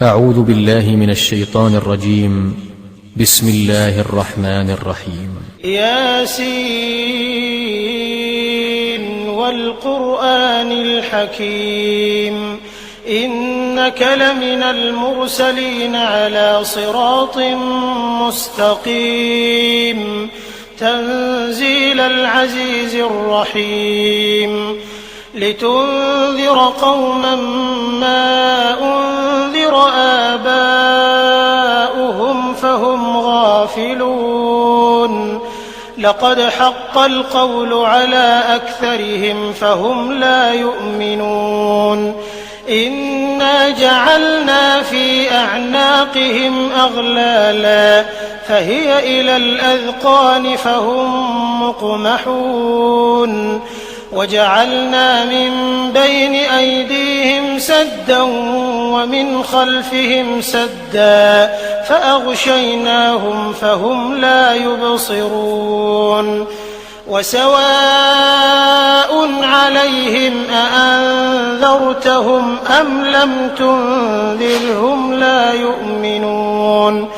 أعوذ بالله من الشيطان الرجيم. بسم الله الرحمن الرحيم. ياسين والقرآن الحكيم إنك لمن المرسلين على صراط مستقيم تنزيل العزيز الرحيم لتنذر قوما ما أنذر آباؤهم فهم غافلون لقد حق القول على أكثرهم فهم لا يؤمنون إنا جعلنا في أعناقهم أغلالا فهي إلى الأذقان فهم مقمحون وجعلنا من بين أيديهم سدا ومن خلفهم سدا فأغشيناهم فهم لا يبصرون وسواء عليهم أأنذرتهم أم لم تنذرهم لا يؤمنون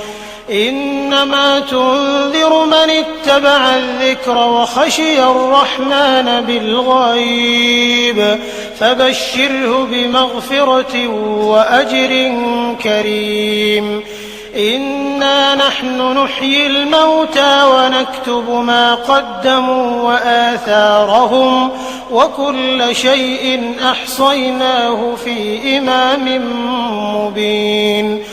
إنما تنذر من اتبع الذكر وخشي الرحمن بالغيب فبشره بمغفرة وأجر كريم إنا نحن نحيي الموتى ونكتب ما قدموا وآثارهم وكل شيء أحصيناه في إمام مبين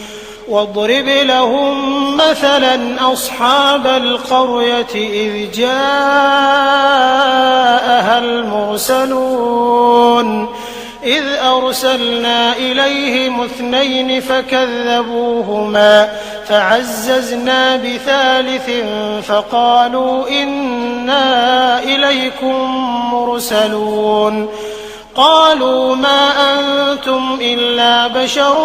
واضرب لهم مثلا أصحاب القرية إذ جاءها المرسلون إذ أرسلنا إليهم 2 فكذبوهما فعززنا بثالث فقالوا إنا إليكم مرسلون قالوا ما أنتم إلا بشر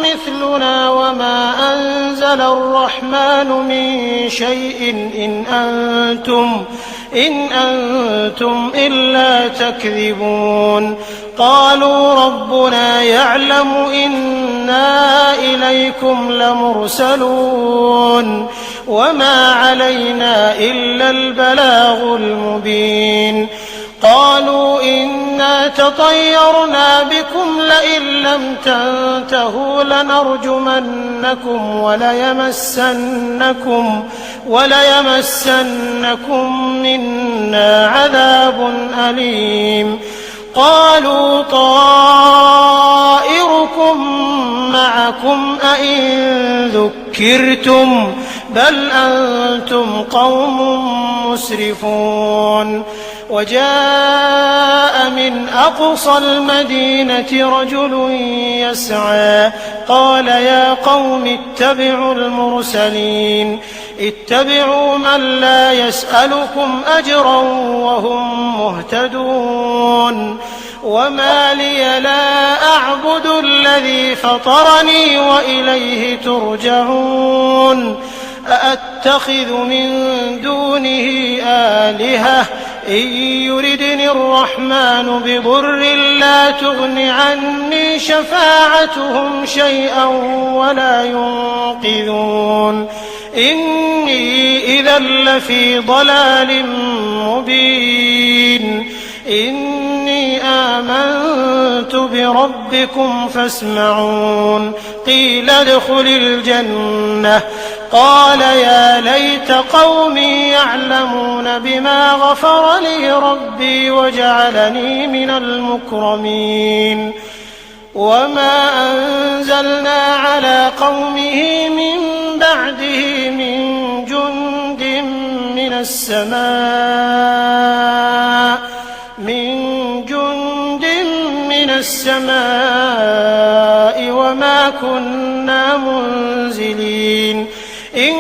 مثلنا وما أنزل الرحمن من شيء إن أنتم إلا تكذبون قالوا ربنا يعلم إنا إليكم لمرسلون وما علينا إلا البلاغ المبين قالوا إنا تطيرنا بكم لئن لم تنتهوا لنرجمنكم وليمسنكم منا عذاب أليم قالوا طائركم معكم أئن ذكرتم بل أنتم قوم مسرفون وجاء من أقصى المدينة رجل يسعى قال يا قوم اتبعوا المرسلين اتبعوا من لا يسألكم أجرا وهم مهتدون وما لي لا أعبد الذي فطرني وإليه ترجعون أأتخذ من دونه آلهة إن يردني الرحمن بضر لا تغن عني شفاعتهم شيئا ولا ينقذون إني إذا لفي ضلال مبين إني آمنت بربكم فاسمعون قيل ادخل الجنة قال يا ليت قومي يعلمون بما غفر لي ربي وجعلني من المكرمين وما أنزلنا على قومه من بعده من جند من السماء وما كنا منزلين إن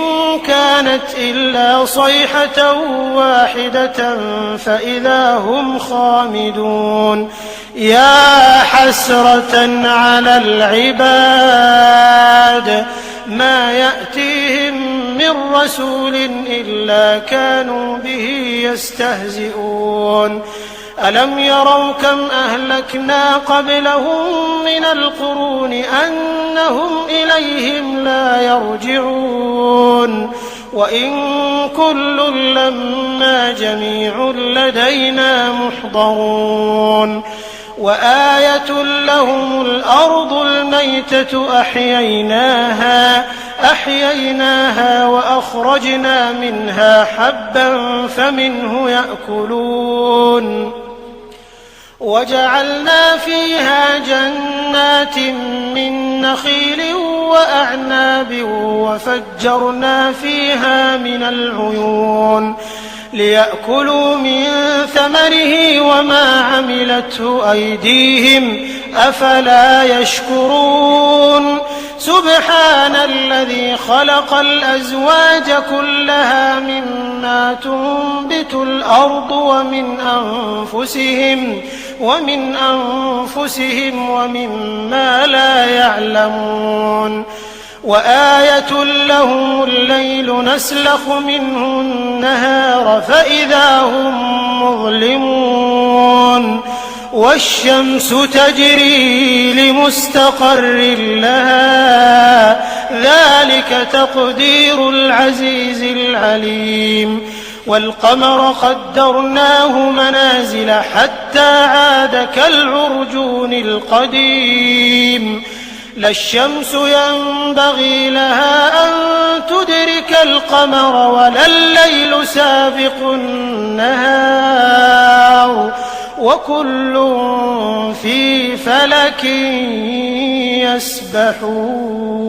كانت إلا صيحة واحدة فإذا هم خامدون يا حسرة على العباد ما يأتيهم من رسول إلا كانوا به يستهزئون ألم يروا كم أهلكنا قبلهم من القرون أنهم إليهم لا يرجعون وإن كل لما جميع لدينا محضرون وآية لهم الأرض الميتة أحييناها وأخرجنا منها حبا فمنه يأكلون وجعلنا فيها جنات من نخيل وأعناب وفجرنا فيها من العيون ليأكلوا من ثمره وما عملته أيديهم أفلا يشكرون سبحان الذي خلق الأزواج كلها مما تنبت الأرض ومن أنفسهم ومما لا يعلمون وآية لهم الليل نسلخ منه النهار فإذا هم مظلمون والشمس تجري لمستقر لها ذلك تقدير العزيز العليم والقمر قدرناه منازل حتى عاد كالعرجون القديم لا الشمس ينبغي لها أن تدرك القمر ولا الليل سابق النهار وكل في فلك يسبحون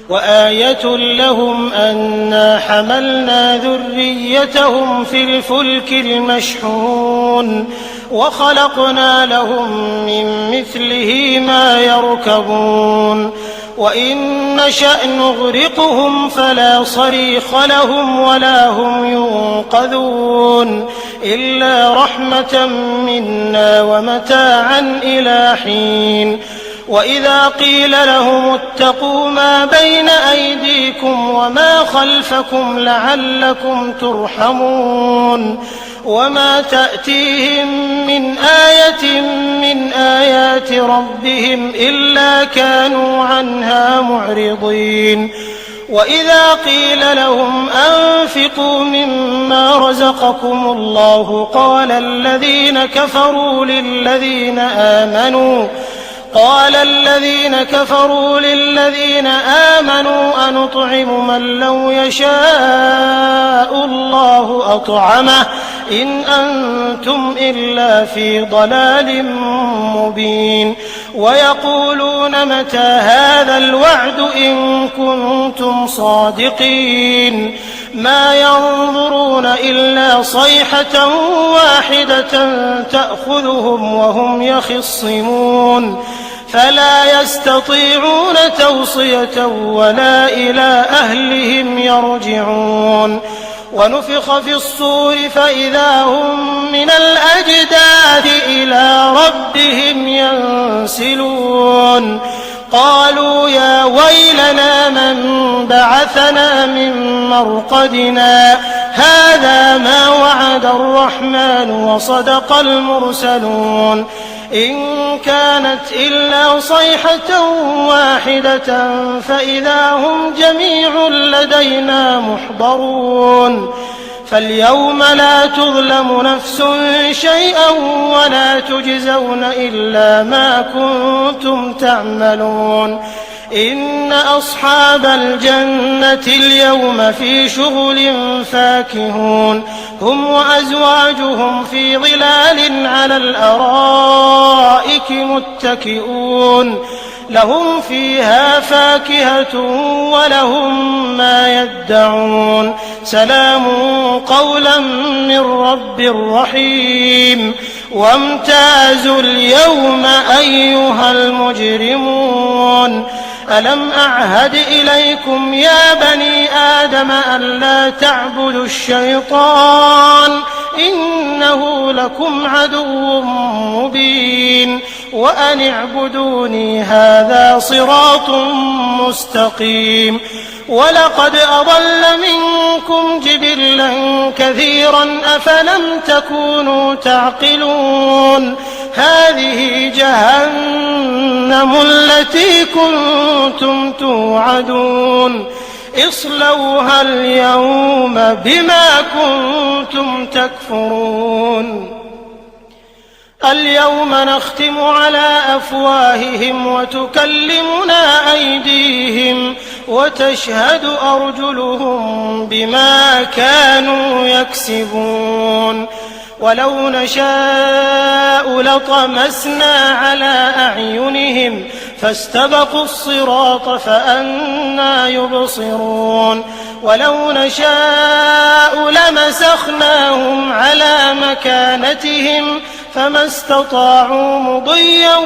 وآية لهم أنا حملنا ذريتهم في الفلك المشحون وخلقنا لهم من مثله ما يركبون وإن نشأ نغرقهم فلا صريخ لهم ولا هم ينقذون إلا رحمة منا ومتاعا إلى حين وإذا قيل لهم اتقوا ما بين أيديكم وما خلفكم لعلكم ترحمون وما تأتيهم من آية من آيات ربهم إلا كانوا عنها معرضين وإذا قيل لهم أنفقوا مما رزقكم الله قال الذين كفروا للذين آمنوا أنطعم من لو يشاء الله أطعمه إن أنتم إلا في ضلال مبين ويقولون متى هذا الوعد إن كنتم صادقين ما ينظرون إلا صيحة واحدة تأخذهم وهم يخصمون فلا يستطيعون توصية ولا إلى أهلهم يرجعون ونفخ في الصور فإذا هم من الأجداث إلى ربهم ينسلون قالوا يا ويلنا من بعثنا من مرقدنا هذا ما وعد الرحمن وصدق المرسلون إن كانت إلا صيحة واحدة فإذا هم جميع لدينا محضرون فاليوم لا تظلم نفس شيئا ولا تجزون إلا ما كنتم تعملون إن أصحاب الجنة اليوم في شغل فاكهون هم وأزواجهم في ظلال على الأرائك متكئون لهم فيها فاكهة ولهم ما يدعون سلام قولا من رب رحيم وامتازوا اليوم أيها المجرمون ألم أعهد إليكم يا بني آدم ألا تعبدوا الشيطان إنه لكم عدو مبين وأن اعبدوني هذا صراط مستقيم ولقد أضل منكم جبلا كثيرا أفلم تكونوا تعقلون هذه جهنم التي كنتم توعدون اصلوها اليوم بما كنتم تكفرون اليوم نختم على أفواههم وتكلمنا أيديهم وتشهد أرجلهم بما كانوا يكسبون ولو نشاء لطمسنا على أعينهم فاستبقوا الصراط فأنى يبصرون ولو نشاء لمسخناهم على مكانتهم فما استطاعوا مضيا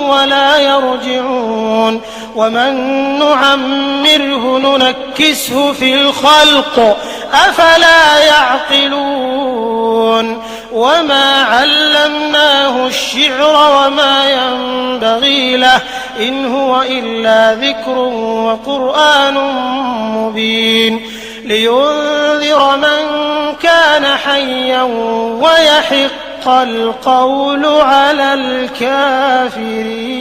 ولا يرجعون ومن نعمره ننكسه في الخلق أفلا يعقلون وما علمناه الشعر وما ينبغي له إن هو إلا ذكر وقرآن مبين لينذر من كان حيا ويحق القول على الكافرين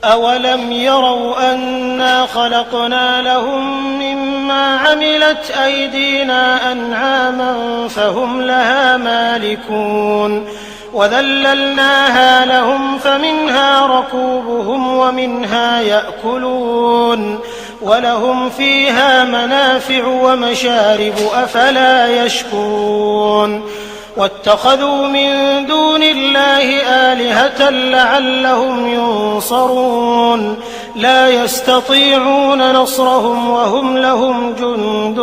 أولم يروا أنا خلقنا لهم مما عملت أيدينا أنعاما فهم لها مالكون وذللناها لهم فمنها ركوبهم ومنها يأكلون ولهم فيها منافع ومشارب أفلا يشكرون واتخذوا من دون الله آلهة لعلهم ينصرون لا يستطيعون نصرهم وهم لهم جند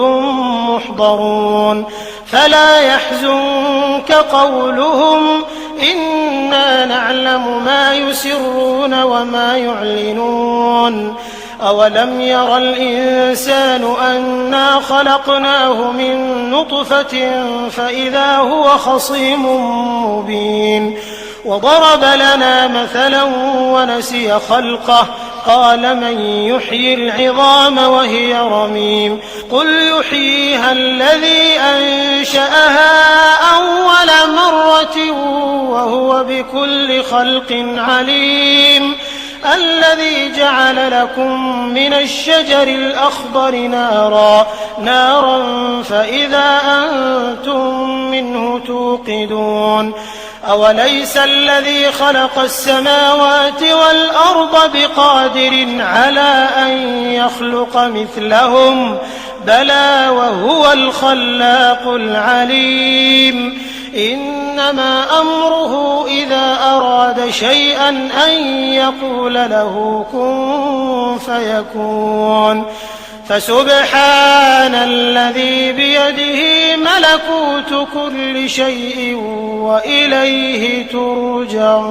محضرون فلا يحزنك قولهم إنا نعلم ما يسرون وما يعلنون أولم ير الإنسان أنا خلقناه من نطفة فإذا هو خصيم مبين وضرب لنا مثلا ونسي خلقه قال من يحيي العظام وهي رميم قل يحييها الذي أنشأها أول مرة وهو بكل خلق عليم الذي جعل لكم من الشجر الأخضر نارا فإذا أنتم منه توقدون أوليس الذي خلق السماوات والأرض بقادر على أن يخلق مثلهم بلى وهو الخلاق العليم إنما أمره إذا أراد شيئا أن يقول له كن فيكون فسبحان الذي بيده ملكوت كل شيء وإليه ترجعون